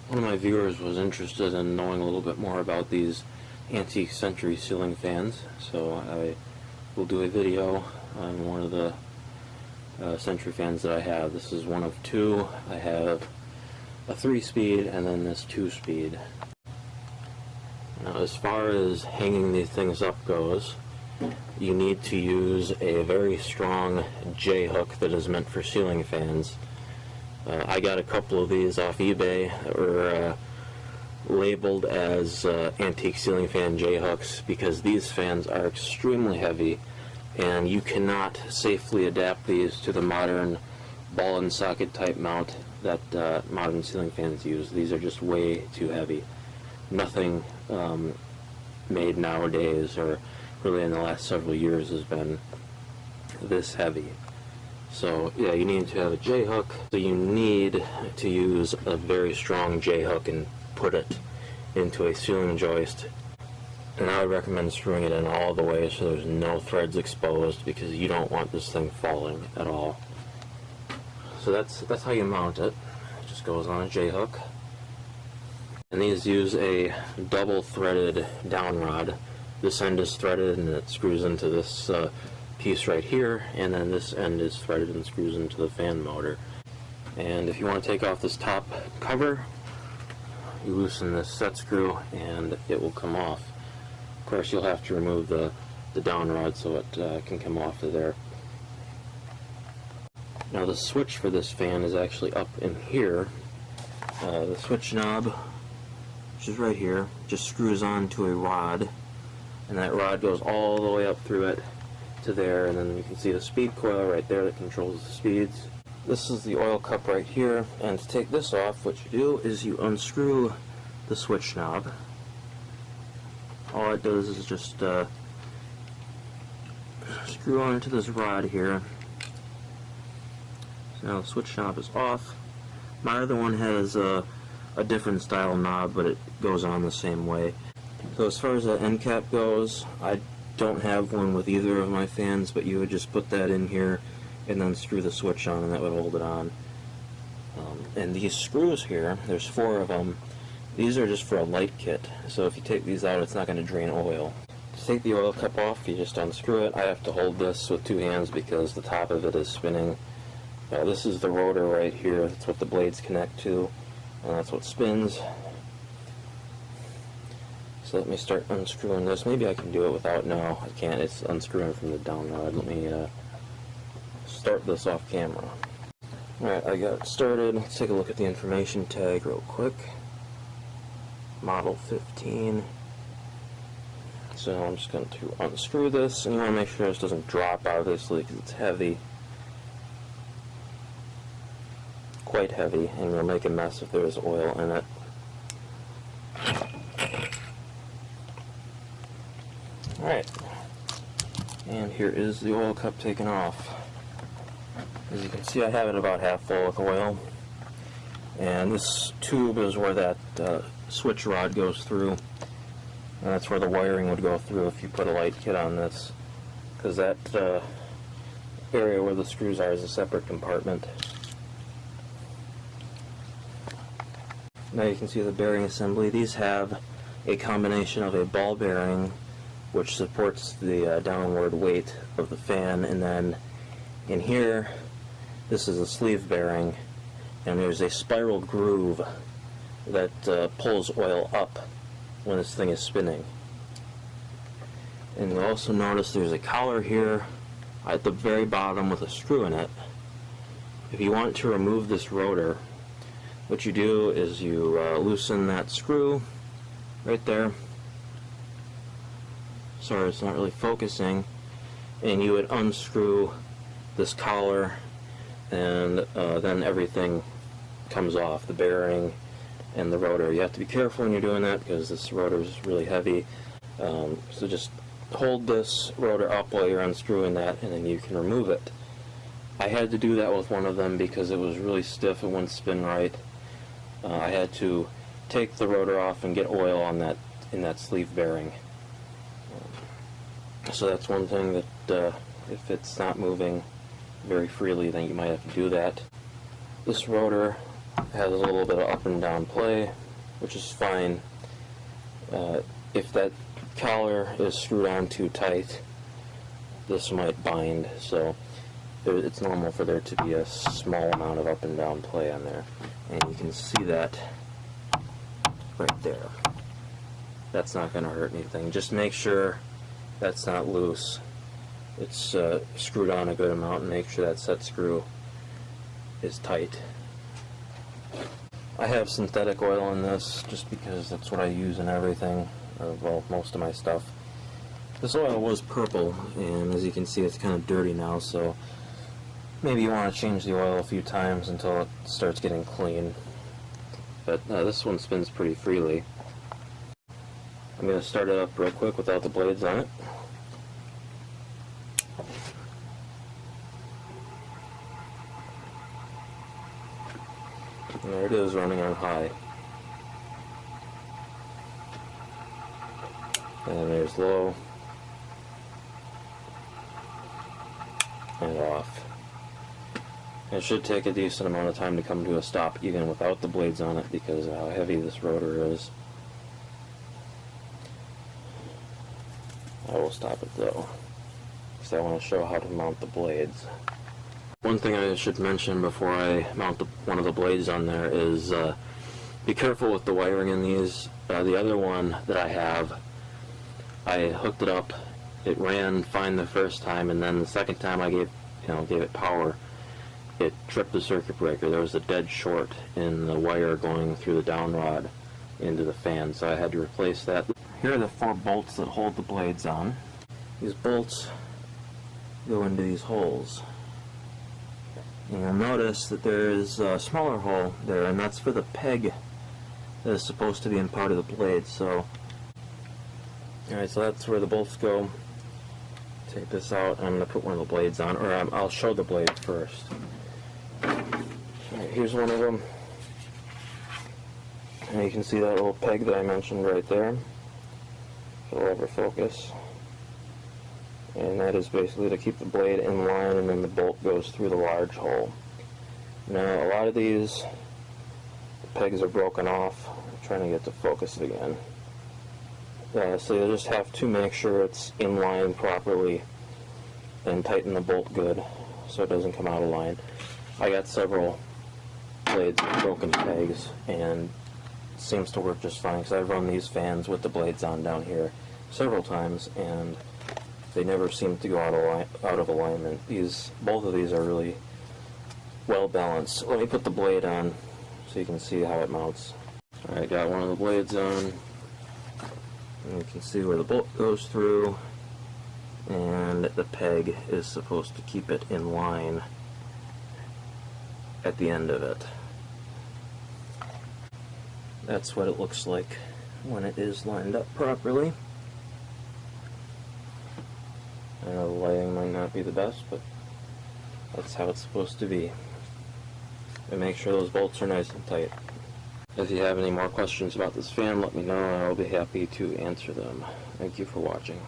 One of my viewers was interested in knowing a little bit more about these Antique Century ceiling fans, so I will do a video on one of the Century fans that I have. This is one of two. I have a 3-speed and then this 2-speed. Now, as far as hanging these things up goes, you need to use a very strong J-hook that is meant for ceiling fans. I got a couple of these off eBay that were labeled as antique ceiling fan J-hooks because these fans are extremely heavy and you cannot safely adapt these to the modern ball and socket type mount that modern ceiling fans use. These are just way too heavy. Nothing made nowadays or really in the last several years has been this heavy. So yeah, you need to have a J-hook. So you need to use a very strong J-hook and put it into a ceiling joist. And I would recommend screwing it in all the way so there's no threads exposed because you don't want this thing falling at all. So that's how you mount it. It just goes on a J-hook. And these use a double threaded down rod. This end is threaded and it screws into this piece right here, and then this end is threaded and screws into the fan motor. And if you want to take off this top cover, you loosen this set screw and it will come off. Of course, you'll have to remove the down rod so it can come off of there. Now the switch for this fan is actually up in here. The switch knob, which is right here, just screws on to a rod, and that rod goes all the way up through it to there, and then you can see the speed coil right there that controls the speeds. This is the oil cup right here, and to take this off, what you do is you unscrew the switch knob. All it does is just screw onto this rod here. So now the switch knob is off. My other one has a different style knob, but it goes on the same way. So as far as the end cap goes, I don't have one with either of my fans, but you would just put that in here and then screw the switch on and that would hold it on. And these screws here, there's 4 of them. These are just for a light kit, so if you take these out it's not going to drain oil. To take the oil cup off, you just unscrew it. I have to hold this with 2 hands because the top of it is spinning. This is the rotor right here, that's what the blades connect to, and that's what spins. So let me start unscrewing this. Maybe I can do it without. No, I can't. It's unscrewing from the down rod. Let me start this off camera. Alright, I got it started. Let's take a look at the information tag real quick. Model 15. So I'm just going to unscrew this, and you want to make sure this doesn't drop, obviously, because it's heavy. Quite heavy, and you'll make a mess if there's oil in it. Alright, and here is the oil cup taken off. As you can see, I have it about half full with oil, and this tube is where that switch rod goes through, and that's where the wiring would go through if you put a light kit on this, because that area where the screws are is a separate compartment. Now you can see the bearing assembly. These have a combination of a ball bearing which supports the downward weight of the fan, and then in here this is a sleeve bearing, and there's a spiral groove that pulls oil up when this thing is spinning. And you'll also notice there's a collar here at the very bottom with a screw in it. If you want to remove this rotor, what you do is you loosen that screw right there. Sorry, it's not really focusing. And you would unscrew this collar, and then everything comes off, the bearing and the rotor. You have to be careful when you're doing that because this rotor is really heavy. So just hold this rotor up while you're unscrewing that, and then you can remove it. I had to do that with one of them because it was really stiff and wouldn't spin right. I had to take the rotor off and get oil on that in that sleeve bearing. So that's one thing that if it's not moving very freely, then you might have to do that. This rotor It has a little bit of up and down play, which is fine. If that collar is screwed on too tight, this might bind, so it's normal for there to be a small amount of up and down play on there. And you can see that right there. That's not going to hurt anything. Just make sure that's not loose. It's screwed on a good amount, and make sure that set screw is tight. I have synthetic oil in this just because that's what I use in everything, or well, most of my stuff. This oil was purple, and as you can see it's kind of dirty now, so maybe you want to change the oil a few times until it starts getting clean. But this one spins pretty freely. I'm going to start it up real quick without the blades on it. And there it is, running on high. And there's low. And off. It should take a decent amount of time to come to a stop even without the blades on it because of how heavy this rotor is. I will stop it though, because I want to show how to mount the blades. One thing I should mention before I mount one of the blades on there is be careful with the wiring in these. The other one that I have, I hooked it up. It ran fine the first time, and then the second time I gave it power, it tripped the circuit breaker. There was a dead short in the wire going through the down rod into the fan, so I had to replace that. Here are the 4 bolts that hold the blades on. These bolts go into these holes. And you'll notice that there is a smaller hole there, and that's for the peg that is supposed to be in part of the blade. So, alright, so that's where the bolts go. Take this out. I'm going to put one of the blades on, or I'll show the blade first. Alright, here's one of them. And you can see that little peg that I mentioned right there. It'll ever focus. And that is basically to keep the blade in line, and then the bolt goes through the large hole. Now, a lot of these, the pegs are broken off. I'm trying to get to focus it again. So you just have to make sure it's in line properly and tighten the bolt good so it doesn't come out of line. I got several blades with broken pegs, and it seems to work just fine because I've run these fans with the blades on down here several times, and they never seem to go out of alignment. Both of these are really well balanced. Let me put the blade on so you can see how it mounts. Alright, got one of the blades on. And you can see where the bolt goes through, and the peg is supposed to keep it in line at the end of it. That's what it looks like when it is lined up properly. I know the lighting might not be the best, but that's how it's supposed to be. And make sure those bolts are nice and tight. If you have any more questions about this fan, let me know and I'll be happy to answer them. Thank you for watching.